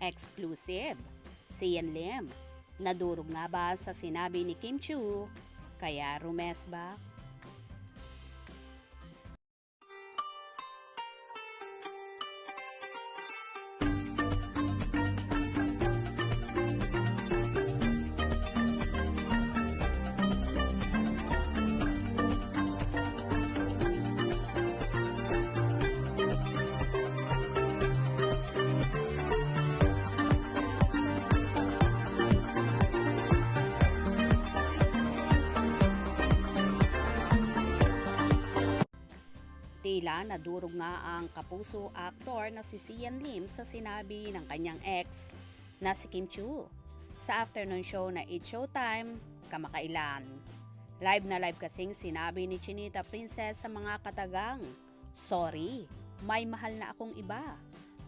Exclusive. Sian Lim. Nadurog nga ba sa sinabi ni Kim Chiu? Kaya rumesba? Tila nadurog nga ang kapuso aktor na si Sian Lim sa sinabi ng kanyang ex na si Kim Chiu sa afternoon show na It's Showtime kamakailan. Live na live kasing sinabi ni Chinita Princess sa mga katagang, "Sorry, may mahal na akong iba,"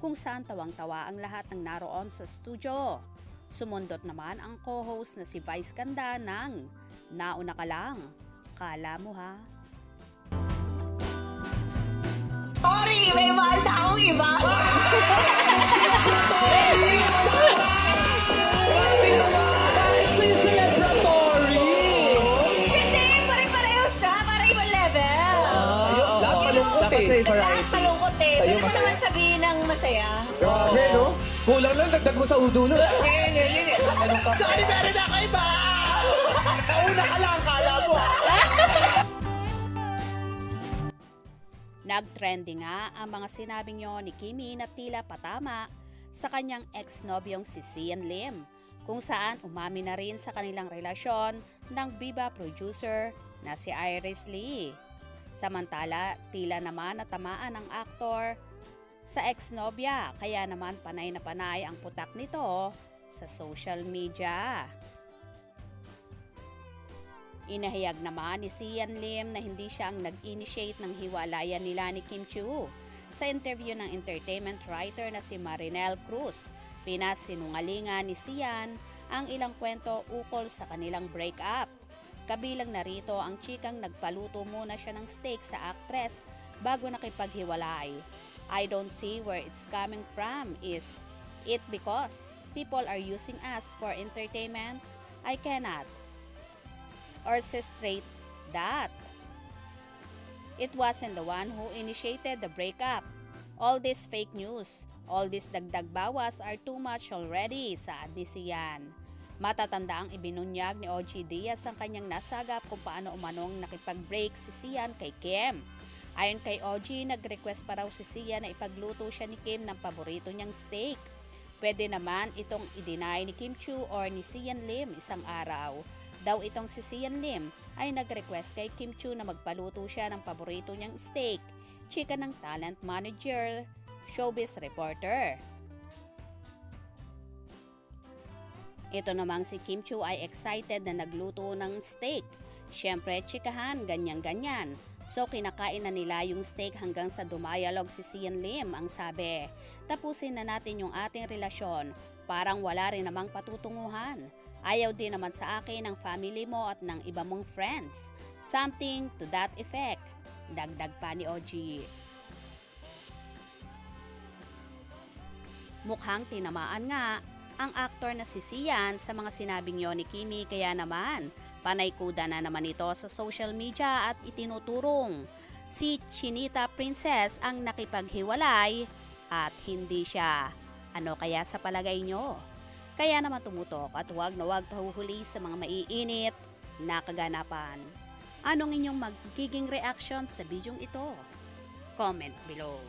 kung saan tawang-tawa ang lahat ng naroon sa studio. Sumundot naman ang co-host na si Vice Ganda ng, "Nauna ka lang, kala mo ha." Sorry, may mahal na akong iba. Bakit sa'yo celebratory? Kasi pare-parehos siya, para ibang level. Lahat malungkot Dapat may Lahat variety. malungkot eh. Sa'yo Pwede mo masaya. naman sabihin ng masaya. Grabe, no? Kulang lang, dagdag mo sa udo nun. Sorry, meron na kayo ba? Nauna ka lang, kala mo. Nag-trending nga ang mga sinabing nyo ni Kimi na tila patama sa kanyang ex-nobyong si Sian Lim, kung saan umamin na rin sa kanilang relasyon ng Viva producer na si Iris Lee. Samantala, tila naman natamaan ang aktor sa ex-nobya, kaya naman panay na panay ang putak nito sa social media. Inahayag naman ni Sian Lim na hindi siya ang nag-initiate ng hiwalayan nila ni Kim Chiu. Sa interview ng entertainment writer na si Marinel Cruz, pinasinungalingan ni Sian ang ilang kwento ukol sa kanilang breakup. Kabilang narito ang chikang nagpaluto muna siya ng steak sa actress bago nakipaghiwalay. "I don't see where it's coming from. Is it because people are using us for entertainment? I cannot orchestrate that. It wasn't the one who initiated the breakup. All this fake news, all this dagdag bawas are too much already," saad ni Sian. Matatanda ang ibinunyag ni OG Diaz ang kanyang nasagap kung paano umanong nakipag-break si Sian kay Kim. Ayon kay OG, nag-request pa raw si Sian na ipagluto siya ni Kim ng paborito niyang steak. Pwede naman itong i-deny ni Kim Chiu or ni Sian Lim isang araw. Daw itong si Sian Lim ay nag-request kay Kim Chiu na magpaluto siya ng paborito niyang steak, chika ng talent manager, showbiz reporter. Ito namang si Kim Chiu ay excited na nagluto ng steak. Siyempre, chikahan, ganyan-ganyan. So kinakain na nila yung steak hanggang sa dumayalog si Sian Lim, ang sabi. "Tapusin na natin yung ating relasyon, parang wala rin namang patutunguhan. Ayaw din naman sa akin ng family mo at ng iba mong friends. Something to that effect," dagdag pa ni OG. Mukhang tinamaan nga ang aktor na si Sian sa mga sinabing yon ni Kimi, kaya naman panay kuda na naman ito sa social media at itinuturong si Chinita Princess ang nakipaghiwalay at hindi siya. Ano kaya sa palagay nyo? Kaya naman tumutok at huwag na huwag pahuhuli sa mga maiinit na kaganapan. Anong inyong magiging reaction sa bidyong ito? Comment below.